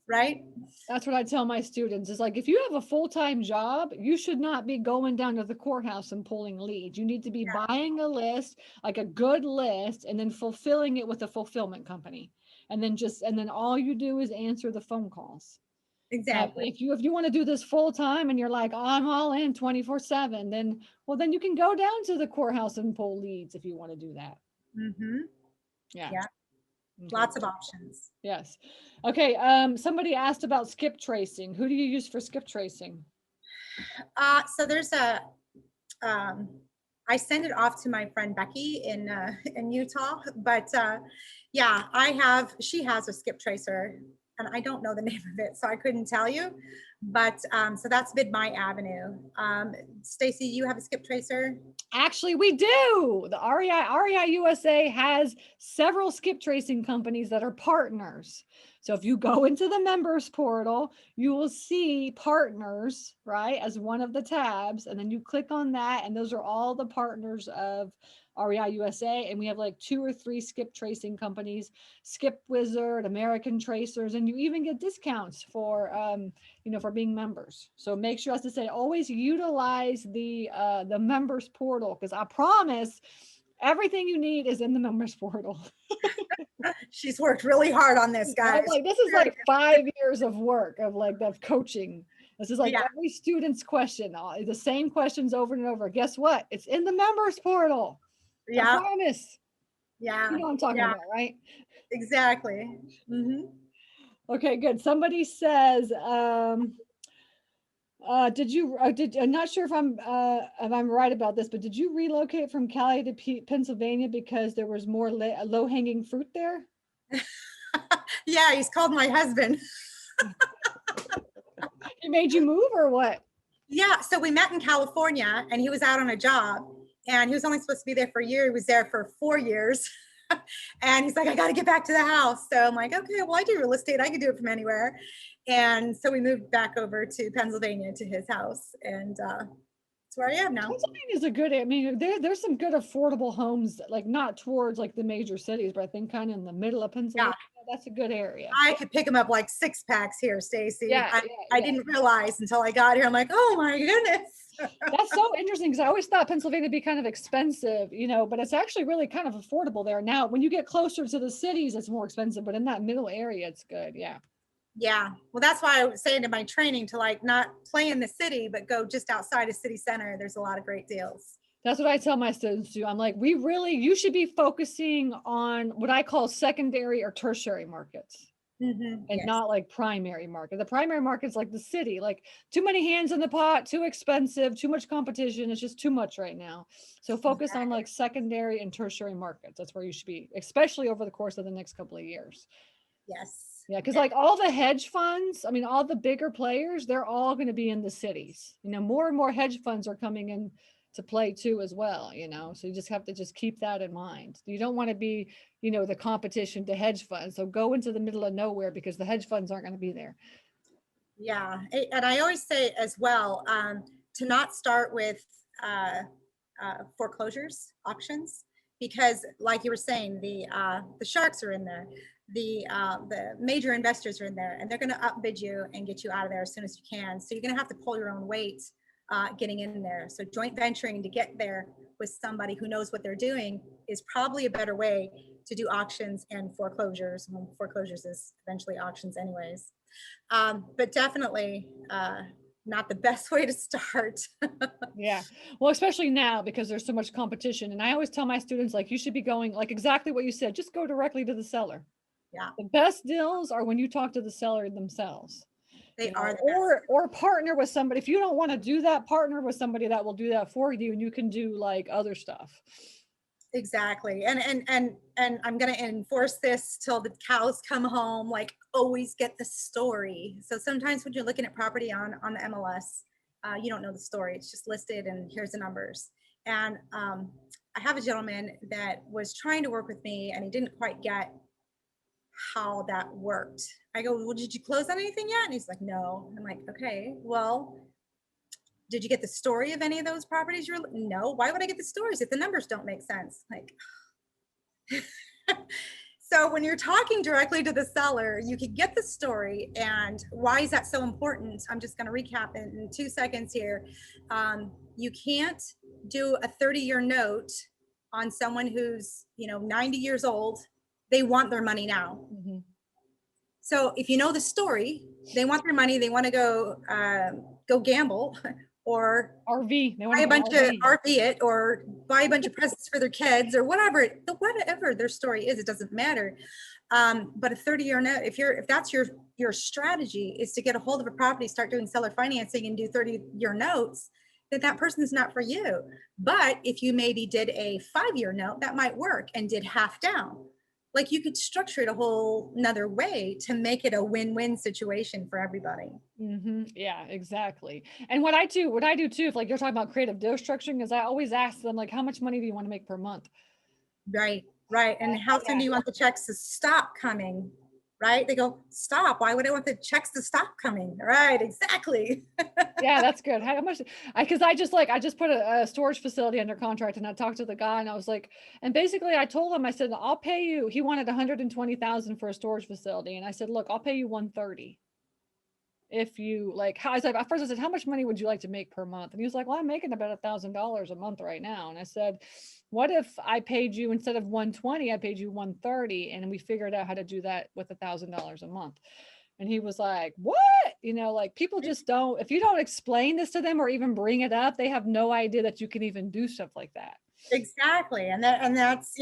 right? That's what I tell my students, is like, if you have a full-time job, you should not be going down to the courthouse and pulling leads. You need to be buying a list, like a good list, and then fulfilling it with a fulfillment company. And then all you do is answer the phone calls. Exactly. If you want to do this full time and you're like, oh, I'm all in 24/7, then you can go down to the courthouse and pull leads if you want to do that. Yeah. Okay. Lots of options. Yes. Okay. Somebody asked about skip tracing. Who do you use for skip tracing? So there's I send it off to my friend Becky in Utah, but she has a skip tracer, and I don't know the name of it, so I couldn't tell you. But so that's been my avenue. Stacy, you have a skip tracer? Actually, we do. The REI USA has several skip tracing companies that are partners. So if you go into the members portal, you will see partners, right, as one of the tabs. And then you click on that. And those are all the partners of REI USA. And we have like 2 or 3 skip tracing companies, Skip Wizard, American Tracers, and you even get discounts for, for being members. So make sure, as I say, always utilize the members portal, because I promise everything you need is in the members portal. She's worked really hard on this, guys. Like, this is like 5 years of work of like the coaching. This is like every student's question, the same questions over and over. Guess what? It's in the members portal. Yeah. I promise. Yeah. You know what I'm talking about, right? Exactly. Okay, good. Somebody says, I'm not sure if I'm right about this, but did you relocate from Cali to Pennsylvania because there was more low-hanging fruit there? Yeah, he's called my husband. He made you move or what? Yeah, so we met in California and he was out on a job and he was only supposed to be there for a year. He was there for 4 years. And he's like, I got to get back to the house. So I'm like, okay, well, I do real estate. I can do it from anywhere. And so we moved back over to Pennsylvania to his house. And that's where I am now. Pennsylvania is a good, I mean, there's some good affordable homes, like not towards like the major cities, but I think kind of in the middle of Pennsylvania. Yeah. That's a good area. I could pick them up like 6-packs here, Stacy. Yeah, I didn't realize until I got here. I'm like, oh my goodness. That's so interesting, because I always thought Pennsylvania would be kind of expensive, but it's actually really kind of affordable there. Now, when you get closer to the cities, it's more expensive, but in that middle area, it's good. Yeah. Yeah. Well, that's why I was saying in my training to like not play in the city, but go just outside of city center. There's a lot of great deals. That's what I tell my students too. I'm like, you should be focusing on what I call secondary or tertiary markets. And not like primary market. The primary market is like the city, like too many hands in the pot, too expensive, too much competition. It's just too much right now. So focus on like secondary and tertiary markets. That's where you should be, especially over the course of the next couple of years. Yes. Yeah, because like all the hedge funds, I mean, all the bigger players, they're all going to be in the cities. More and more hedge funds are coming in to play too as well, so you just have to just keep that in mind. You don't want to be, the competition to hedge funds. So go into the middle of nowhere, because the hedge funds aren't going to be there. Yeah. And I always say as well, to not start with foreclosures, auctions, because like you were saying, the sharks are in there. The major investors are in there, and they're going to upbid you and get you out of there as soon as you can. So you're going to have to pull your own weight getting in there. So joint venturing to get there with somebody who knows what they're doing is probably a better way to do auctions and foreclosures. Well, foreclosures is eventually auctions anyways. But definitely not the best way to start. Yeah. Well, especially now, because there's so much competition. And I always tell my students, like, you should be going like exactly what you said, just go directly to the seller. Yeah. The best deals are when you talk to the seller themselves. They are or partner with somebody. If you don't want to do that, partner with somebody that will do that for you, and you can do like other stuff. Exactly. And I'm going to enforce this till the cows come home, like always get the story. So sometimes when you're looking at property on the MLS, you don't know the story. It's just listed and here's the numbers. And I have a gentleman that was trying to work with me and he didn't quite get how that worked. I go, well, did you close on anything yet? And he's like, no. I'm like, okay, well, did you get the story of any of those properties? No. Why would I get the stories if the numbers don't make sense? Like, so when you're talking directly to the seller, you could get the story. And why is that so important? I'm just going to recap in 2 seconds here. You can't do a 30-year note on someone who's 90 years old. They want their money now. Mm-hmm. So if you know the story, they want their money. They want to go gamble or RV. They want buy a bunch RV. of RV it or buy a bunch of presents for their kids or whatever their story is. It doesn't matter. But a 30-year note, if that's your strategy is to get a hold of a property, start doing seller financing and do 30-year notes, then that person is not for you. But if you maybe did a 5-year note, that might work and did half down. Like you could structure it a whole nother way to make it a win-win situation for everybody. Mm-hmm. Yeah, exactly. And what I do too, if like you're talking about creative deal structuring, is I always ask them like, how much money do you want to make per month? Right. And how soon do you want the checks to stop coming? right? They go, stop. Why would I want the checks to stop coming? Right, exactly. Yeah, that's good. How much? Because I just put a storage facility under contract, and I talked to the guy, and I was like, and basically I told him, I said, I'll pay you. He wanted 120,000 for a storage facility, and I said, look, I'll pay you 130. If you like, how I said at first, I said, how much money would you like to make per month? And he was like, well, I'm making about $1,000 a month right now. And I said, what if I paid you instead of 120, I paid you 130, and we figured out how to do that with $1,000 a month. And he was like, what? You know, like people just don't, if you don't explain this to them or even bring it up, they have no idea that you can even do stuff like that. Exactly. And that's,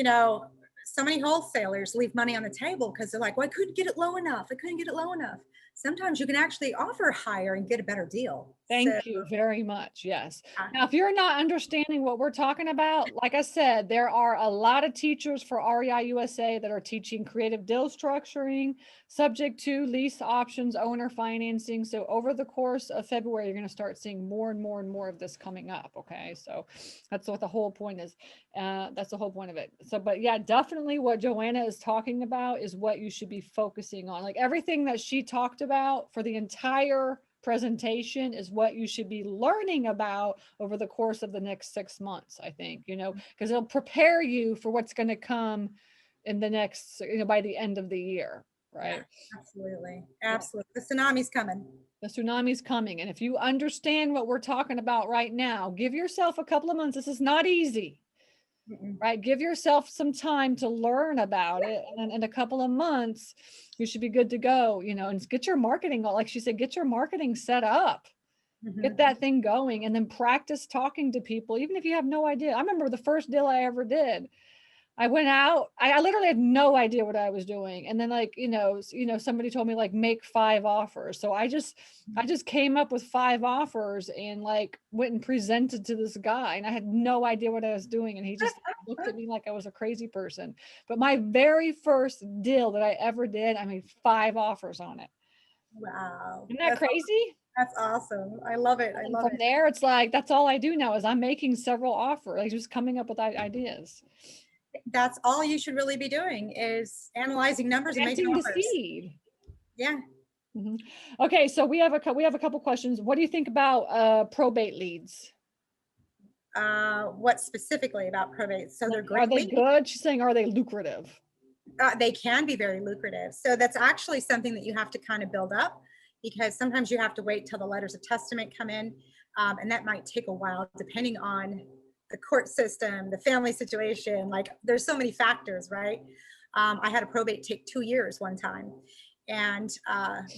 so many wholesalers leave money on the table because they're like, well, I couldn't get it low enough. I couldn't get it low enough. Sometimes you can actually offer higher and get a better deal. Thank you very much. Yes. uh, Now, if you're not understanding what we're talking about, like I said, there are a lot of teachers for REI USA that are teaching creative deal structuring, subject to lease options, owner financing. So over the course of February, you're going to start seeing more and more and more of this coming up. Okay. So that's what the whole point is. That's the whole point of it. So, but yeah, definitely what Joanna is talking about is what you should be focusing on. Like everything that she talked about for the entire presentation is what you should be learning about over the course of the next 6 months, I think, because it'll prepare you for what's going to come in the next, by the end of the year, right? Yeah, absolutely. Absolutely. Yeah. The tsunami's coming. The tsunami's coming. And if you understand what we're talking about right now, give yourself a couple of months. This is not easy. Right? Give yourself some time to learn about it. And in a couple of months, you should be good to go, and get your marketing, like she said, get your marketing set up, get that thing going, and then practice talking to people, even if you have no idea. I remember the first deal I ever did. I went out, I literally had no idea what I was doing. And then somebody told me like make 5 offers. So I just came up with 5 offers and like went and presented to this guy, and I had no idea what I was doing. And he just looked at me like I was a crazy person. But my very first deal that I ever did, I made 5 offers on it. Wow. Isn't that crazy? That's awesome. I love it. I love it. From there, it's like, that's all I do now is I'm making several offers, like just coming up with ideas. That's all you should really be doing is analyzing numbers and making offers. The seed. Yeah. Mm-hmm. Okay, so we have a couple questions. What do you think about probate leads? What specifically about probate? So they're great. Are they good? She's saying, are they lucrative? They can be very lucrative. So that's actually something that you have to kind of build up, because sometimes you have to wait till the letters of testament come in, and that might take a while depending on the court system, the family situation. Like there's so many factors, right? I had a probate take 2 years one time, and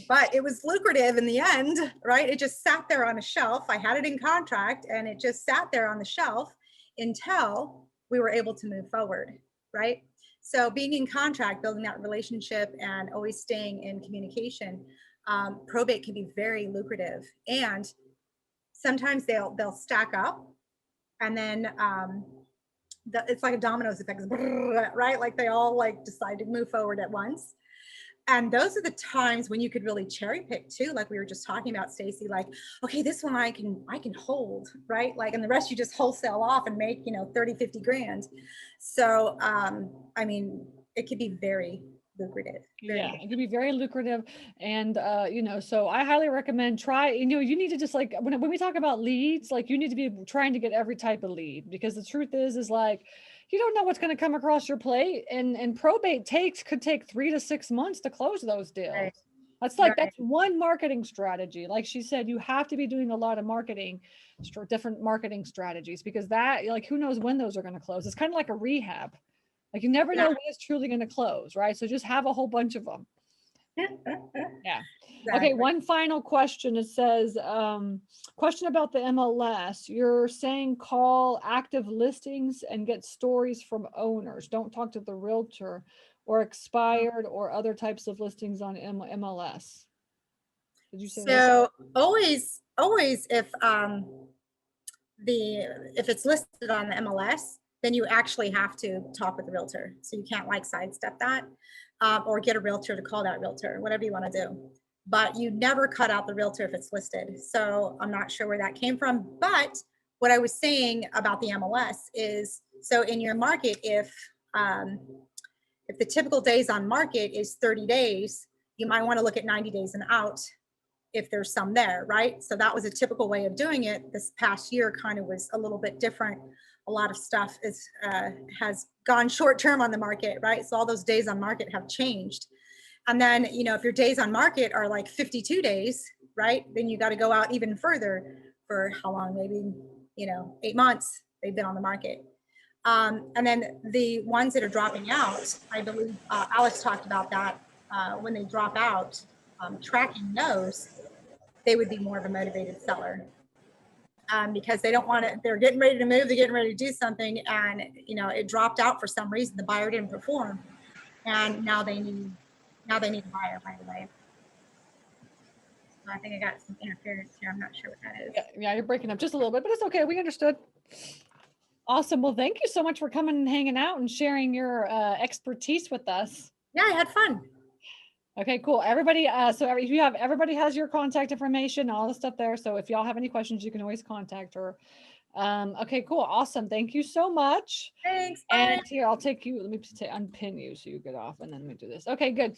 but it was lucrative in the end, right? It just sat there on a shelf. I had it in contract, and it just sat there on the shelf until we were able to move forward, right? So being in contract, building that relationship, and always staying in communication, probate can be very lucrative. And sometimes they'll stack up, and then it's like a dominoes effect, right? Like they all like decide to move forward at once. And those are the times when you could really cherry pick too, like we were just talking about, Stacy, like, okay, this one I can hold, right? Like, and the rest you just wholesale off and make, 30, 50 grand. So, I mean, it could be very lucrative. It could be very lucrative. And, so I highly recommend you need to just like, when we talk about leads, like you need to be trying to get every type of lead, because the truth is like, you don't know what's going to come across your plate, and probate could take 3 to 6 months to close those deals. Right. That's one marketing strategy. Like she said, you have to be doing a lot of marketing, different marketing strategies, because who knows when those are going to close. It's kind of like a rehab. Like you never know when it's truly going to close, right? So just have a whole bunch of them. Yeah. Exactly. Okay, one final question. It says, question about the MLS. You're saying call active listings and get stories from owners. Don't talk to the realtor, or expired or other types of listings on MLS. Did you say so that? Always if it's listed on the MLS, then you actually have to talk with the realtor. So you can't like sidestep that, or get a realtor to call that realtor, whatever you want to do. But you never cut out the realtor if it's listed. So I'm not sure where that came from. But what I was saying about the MLS is, so in your market, if if the typical days on market is 30 days, you might want to look at 90 days and out if there's some there, right? So that was a typical way of doing it. This past year kind of was a little bit different. A lot of stuff has gone short term on the market, right? So all those days on market have changed. And then, you know, if your days on market are like 52 days, right, then you got to go out even further for how long? Maybe, you know, 8 months they've been on the market. And then the ones that are dropping out, I believe Alex talked about that, when they drop out, tracking those, they would be more of a motivated seller, because they don't want to, they're getting ready to move, they're getting ready to do something, and, you know, it dropped out for some reason, the buyer didn't perform, and now they need a buyer right away. So I think I got some interference here. I'm not sure what that is. Yeah, you're breaking up just a little bit, but it's okay. We understood. Awesome. Well, thank you so much for coming and hanging out and sharing your expertise with us. Yeah, I had fun. Okay, cool. Everybody, everybody has your contact information, all the stuff there. So if y'all have any questions, you can always contact her. Okay, cool. Awesome. Thank you so much. Thanks. Bye. And here, I'll take you, let me unpin you so you get off, and then we do this. Okay, good.